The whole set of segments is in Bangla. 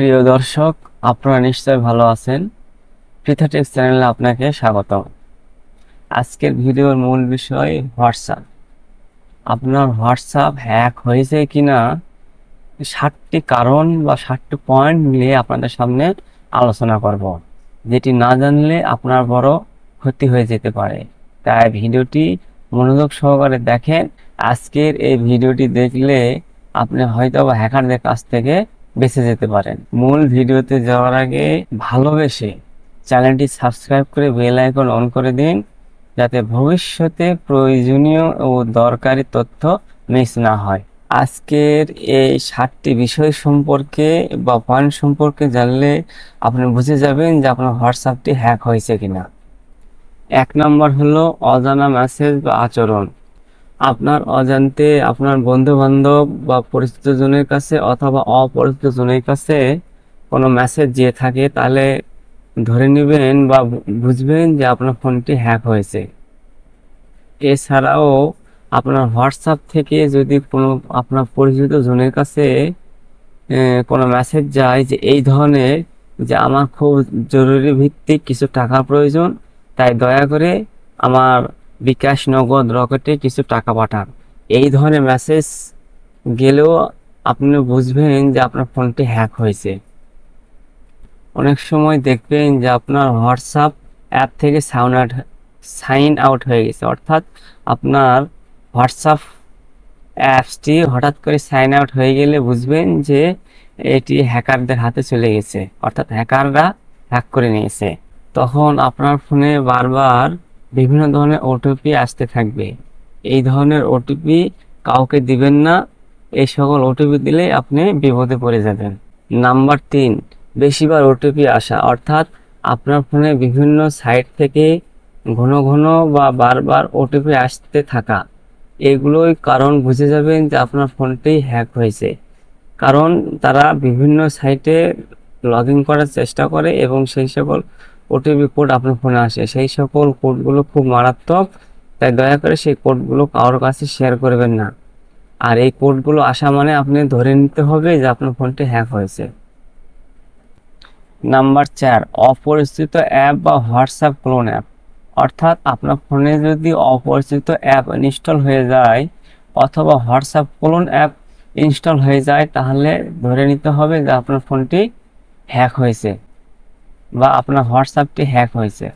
প্রিয় দর্শক, আপনারা নিশ্চয়ই ভালো আছেন। পৃথা টিপস চ্যানেলে আপনাকে স্বাগতম। আজকের ভিডিওর মূল বিষয় হোয়াটসঅ্যাপ। আপনার হোয়াটসঅ্যাপ হ্যাক হয়েছে কিনা 7টি কারণ বা 7টি পয়েন্ট নিয়ে আপনাদের সামনে আলোচনা করব, যেটি না জানলে আপনার বড় ক্ষতি হয়ে যেতে পারে। তাই ভিডিওটি মনোযোগ সহকারে দেখেন। আজকের এই ভিডিওটি দেখলে আপনি হয়তো বা হ্যাকারদের কাছ থেকে বেঁচে যেতে পারেন। মূল ভিডিওতে যাওয়ার আগে ভালোবেসে চ্যানেলটি সাবস্ক্রাইব করে বেল আইকন অন করে দিন, যাতে ভবিষ্যতে প্রয়োজনীয় ও দরকারি তথ্য মিস না হয়। আজকের এই 7টি বিষয় সম্পর্কে বা পয়েন্ট সম্পর্কে জানলে আপনি বুঝে যাবেন যে আপনার হোয়াটসঅ্যাপটি হ্যাক হয়েছে কিনা। 1 নম্বর হলো অজানা মেসেজ বা আচরণ। আপনার অজান্তে আপনার বন্ধু বান্ধব বা পরিচিত জনের কাছে অথবা অপরিচিত জনের কাছে কোনো মেসেজ দিয়ে থাকে, তাহলে ধরে নেবেন বা বুঝবেন যে আপনার ফোনটি হ্যাক হয়েছে। এছাড়াও আপনার হোয়াটসঅ্যাপ থেকে যদি কোনো আপনার পরিচিত জনের কাছে কোনো মেসেজ যায় যে এই ধরনের, যে আমার খুব জরুরি ভিত্তিক কিছু টাকার প্রয়োজন, তাই দয়া করে আমার বিকাশ নগদ রকেটে কিছু টাকা পাঠান, এই ধরনের মেসেজ গেলেও আপনি বুঝবেন যে আপনার ফোনটি হ্যাক হয়েছে। অনেক সময় দেখবেন যে আপনার হোয়াটসঅ্যাপ অ্যাপ থেকে সাইন আউট হয়ে গেছে, অর্থাৎ আপনার হোয়াটসঅ্যাপ অ্যাপসটি হঠাৎ করে সাইন আউট হয়ে গেলে বুঝবেন যে এটি হ্যাকারদের হাতে চলে গেছে, অর্থাৎ হ্যাকাররা হ্যাক করে নিয়েছে। তখন আপনার ফোনে বারবার বিভিন্ন ধরনের ওটিপি আসতে থাকবে। এই ধরনের ওটিপি কাউকে দিবেন না। এই সকল ওটিপি দিলে আপনি বিপদে পড়ে যাবেন। নাম্বার 3, বেশিবার ওটিপি আসা, অর্থাৎ আপনার ফোনে বিভিন্ন সাইট থেকে ঘন ঘন বা বারবার ওটিপি আসতে থাকা, এগুলোই কারণ বুঝে যাবেন যে আপনার ফোনটি হ্যাক হয়েছে। কারণ তারা বিভিন্ন সাইটে লগ ইন করার চেষ্টা করে এবং সেই সকল ওটিপি কোড আপনার ফোনে আসে। সেই সকল কোডগুলো খুব মারাত্মক, তাই দয়া করে সেই কোডগুলো কারোর কাছে শেয়ার করবেন না। আর এই কোডগুলো আসা মানে আপনি ধরে নিতে হবে যে আপনার ফোনটি হ্যাক হয়েছে। নাম্বার 4, অপরিচিত অ্যাপ বা হোয়াটসঅ্যাপ ক্লোন অ্যাপ, অর্থাৎ আপনার ফোনে যদি অপরিচিত অ্যাপ ইনস্টল হয়ে যায় অথবা হোয়াটসঅ্যাপ ক্লোন অ্যাপ ইনস্টল হয়ে যায়, তাহলে ধরে নিতে হবে যে আপনার ফোনটি হ্যাক হয়েছে বা আপনার হোয়াটসঅ্যাপটি হ্যাক হয়েছে।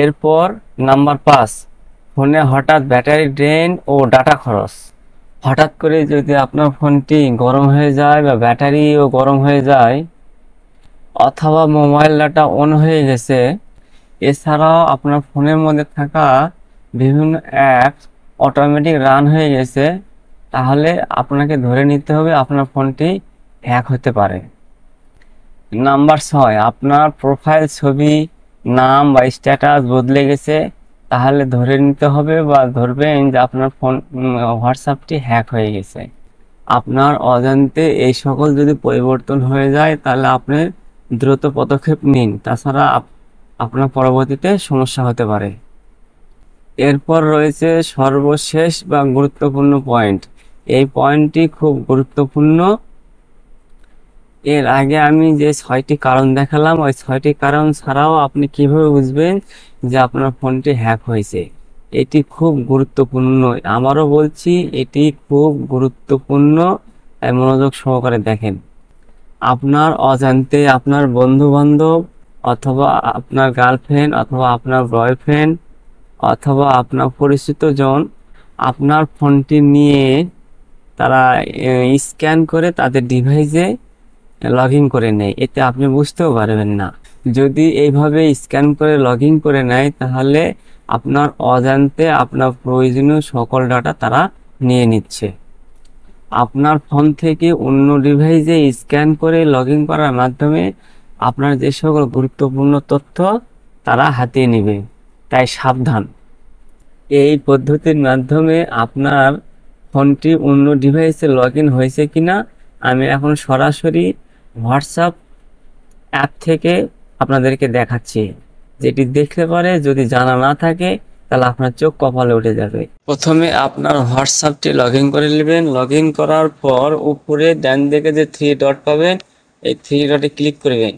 এরপর নাম্বার 5, ফোনে হঠাৎ ব্যাটারি ড্রেন ও ডাটা খরচ। হঠাৎ করে যদি আপনার ফোনটি গরম হয়ে যায় বা ব্যাটারিও গরম হয়ে যায় অথবা মোবাইল ডাটা অন হয়ে গেছে, এছাড়াও আপনার ফোনের মধ্যে থাকা বিভিন্ন অ্যাপস অটোমেটিক রান হয়ে গেছে, তাহলে আপনাকে ধরে নিতে হবে আপনার ফোনটি হ্যাক হতে পারে। নাম্বার 6, আপনার প্রোফাইল ছবি, নাম বা স্ট্যাটাস বদলে গেছে, তাহলে ধরে নিতে হবে বা ধরবেন যে আপনার ফোন হোয়াটসঅ্যাপটি হ্যাক হয়ে গেছে। আপনার অজান্তে এই সকল যদি পরিবর্তন হয়ে যায়, তাহলে আপনি দ্রুত পদক্ষেপ নিন, তাছাড়া আপনার পরবর্তীতে সমস্যা হতে পারে। এরপর রয়েছে সর্বশেষ বা গুরুত্বপূর্ণ পয়েন্ট। এই পয়েন্টটি খুব গুরুত্বপূর্ণ। এর আগে আমি যে 6টি কারণ দেখালাম, ওই 6টি কারণ ছাড়াও আপনি কিভাবে বুঝবেন যে আপনার ফোনটি হ্যাক হয়েছে, এটি খুব গুরুত্বপূর্ণ। আমারও বলছি, এটি খুব গুরুত্বপূর্ণ, মনোযোগ সহকারে দেখেন। আপনার অজান্তে আপনার বন্ধু বান্ধব অথবা আপনার গার্লফ্রেন্ড অথবা আপনার বয়ফ্রেন্ড অথবা আপনার পরিচিত জন আপনার ফোনটি নিয়ে তারা স্ক্যান করে তাদের ডিভাইসে লগ ইন করে নেয়, এতে আপনি বুঝতেও পারবেন না। যদি এইভাবে স্ক্যান করে লগ ইন করে নেয়, তাহলে আপনার অজান্তে আপনার প্রয়োজনীয় সকল ডাটা তারা নিয়ে নিচ্ছে। আপনার ফোন থেকে অন্য ডিভাইসে স্ক্যান করে লগ ইন করার মাধ্যমে আপনার যে সকল গুরুত্বপূর্ণ তথ্য তারা হাতিয়ে নেবে, তাই সাবধান। এই পদ্ধতির মাধ্যমে আপনার ফোনটি অন্য ডিভাইসে লগ ইন হয়েছে কিনা আমি এখন সরাসরি হোয়াটসঅ্যাপ অ্যাপ থেকে আপনাদেরকে দেখাচ্ছি, যেটি দেখলে পরে যদি জানা না থাকে তাহলে আপনার চোখ কপালে উঠে যাবে। প্রথমে আপনার হোয়াটসঅ্যাপটি লগ ইন করে নেবেন। লগ ইন করার পর উপরে ডান দিকে যে 3 ডট পাবেন, এই থ্রি ডটে ক্লিক করবেন।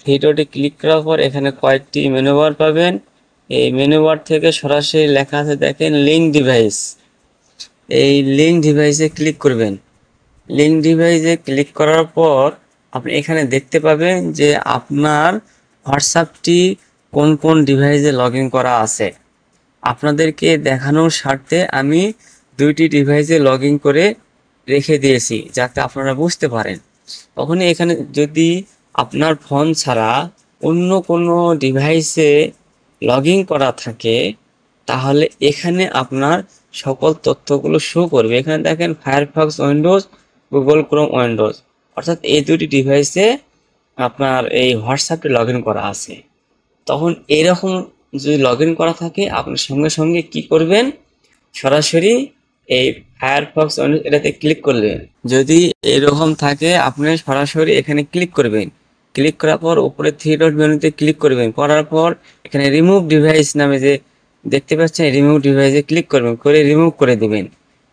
থ্রি ডটে ক্লিক করার পর এখানে কয়েকটি মেনু বার পাবেন। এই মেনু বার থেকে সরাসরি লেখা আছে দেখেন লিঙ্ক ডিভাইস। এই লিঙ্ক ডিভাইসে ক্লিক করবেন। লিঙ্ক ডিভাইসে ক্লিক করার পর আপনি এখানে দেখতে পাবেন যে আপনার হোয়াটসঅ্যাপটি কোন কোন ডিভাইসে লগ ইন করা আছে। আপনাদেরকে দেখানোর স্বার্থে আমি দুইটি ডিভাইসে লগ ইন করে রেখে দিয়েছি যাতে আপনারা বুঝতে পারেন। তখনই এখানে যদি আপনার ফোন ছাড়া অন্য কোনো ডিভাইসে লগ ইন করা থাকে তাহলে এখানে আপনার সকল তথ্যগুলো শো করবে। এখানে দেখেন Firefox Windows, Google Chrome Windows, অর্থাৎ এই দুটি ডিভাইসে আপনার এই হোয়াটসঅ্যাপটি লগ ইন করা আছে। তখন এরকম যদি লগ ইন করা থাকে আপনি সঙ্গে সঙ্গে কি করবেন, সরাসরি এই ফায়ারফক্স এটাতে ক্লিক করবেন। যদি এরকম থাকে আপনি সরাসরি এখানে ক্লিক করবেন। ক্লিক করার পর উপরে থ্রি ডট মেনুতে ক্লিক করবেন। করার পর এখানে রিমুভ ডিভাইস নামে যে দেখতে পাচ্ছেন রিমুভ ডিভাইসে ক্লিক করবেন, করে রিমুভ করে দিবেন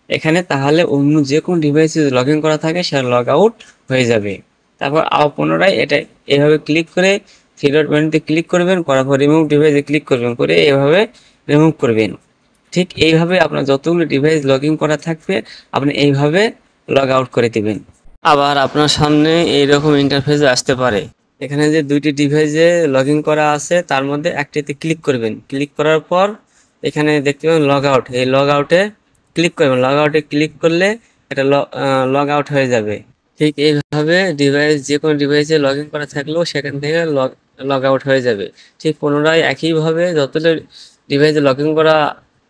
এখানে। তাহলে অন্য যে কোনো ডিভাইসে লগ ইন করা থাকে সেটা লগ আউট হয়ে যাবে। তারপর পুনরায় এটা এভাবে ক্লিক করে থ্রি ডট মেনুতে ক্লিক করবেন, করার পর রিমুভ ডিভাইসে ক্লিক করবেন, করে এভাবে রিমুভ করবেন। ঠিক এইভাবে আপনার যতগুলো ডিভাইস লগ ইন করা থাকবে আপনি এইভাবে লগ আউট করে দিবেন। আবার আপনার সামনে এইরকম ইন্টারফেস আসতে পারে। এখানে যে দুইটি ডিভাইসে লগ ইন করা আছে তার মধ্যে একটিতে ক্লিক করবেন। ক্লিক করার পর এখানে দেখতে পাবেন লগ আউট, এই লগ আউটে ক্লিক করবেন। লগ আউটে ক্লিক করলে এটা লগ আউট হয়ে যাবে। ঠিক এইভাবে ডিভাইস যে কোনো ডিভাইসে লগ ইন করা থাকলেও সেখান থেকে লগ আউট হয়ে যাবে। ঠিক পুনরায় একইভাবে যতটা ডিভাইসে লগ ইন করা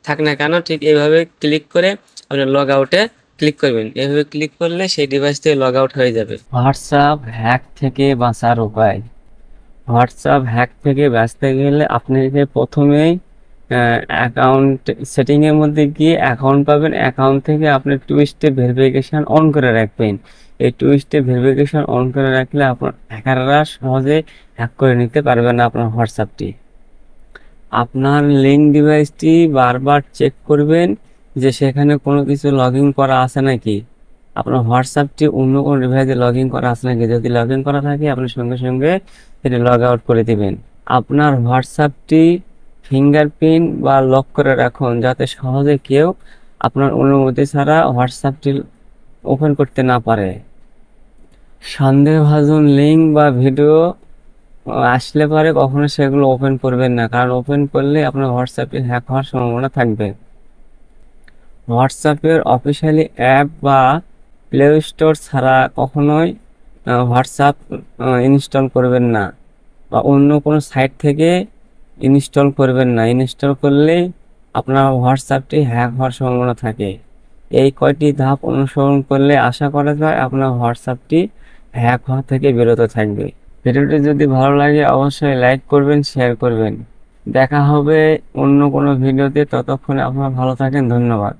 থাক না কেন ঠিক এইভাবে ক্লিক করে আপনি লগ আউটে ক্লিক করবেন। এইভাবে ক্লিক করলে সেই ডিভাইস থেকে লগ আউট হয়ে যাবে। হোয়াটসঅ্যাপ হ্যাক থেকে বাঁচার উপায়। হোয়াটসঅ্যাপ হ্যাক থেকে বাঁচতে গেলে আপনাকে প্রথমেই অ্যাকাউন্ট সেটিংয়ের মধ্যে গিয়ে অ্যাকাউন্ট পাবেন। অ্যাকাউন্ট থেকে আপনি টু স্টেপ ভেরিফিকেশন অন করে রাখবেন। এই টু স্টেপ ভেরিফিকেশন অন করে রাখলে আপনার হ্যাকাররা সহজে হ্যাক করে নিতে পারবে না আপনার হোয়াটসঅ্যাপটি। আপনার লিঙ্ক ডিভাইসটি বারবার চেক করবেন যে সেখানে কোনো কিছু লগ ইন করা আছে নাকি, আপনার হোয়াটসঅ্যাপটি অন্য কোনো ডিভাইসে লগ ইন করা আছে নাকি। যদি লগ ইন করা থাকে আপনি সঙ্গে সঙ্গে সেটি লগ আউট করে দিবেন। আপনার হোয়াটসঅ্যাপটি ফিঙ্গারপ্রিন্ট বা লক করে রাখুন যাতে সহজে কেউ আপনার অনুমতি ছাড়া হোয়াটসঅ্যাপটি ওপেন করতে না পারে। সন্দেহভাজন লিঙ্ক বা ভিডিও আসলে পারে কখনো সেগুলো ওপেন করবেন না, কারণ ওপেন করলে আপনার হোয়াটসঅ্যাপে হ্যাক হওয়ার সম্ভাবনা থাকবে। হোয়াটসঅ্যাপের অফিসিয়ালি অ্যাপ বা প্লে স্টোর ছাড়া কখনোই হোয়াটসঅ্যাপ ইনস্টল করবেন না, বা অন্য কোনো সাইট থেকে ইনস্টল করবেন না। ইনস্টল করলেই আপনার হোয়াটসঅ্যাপটি হ্যাক হওয়ার সম্ভাবনা থাকে। এই কয়টি ধাপ অনুসরণ করলে আশা করা যায় আপনার হোয়াটসঅ্যাপটি হ্যাক হওয়া থেকে বিরত থাকবে। ভিডিওটি যদি ভালো লাগে অবশ্যই লাইক করবেন, শেয়ার করবেন। দেখা হবে অন্য কোনো ভিডিওতে, ততক্ষণে আপনারা ভালো থাকেন। ধন্যবাদ।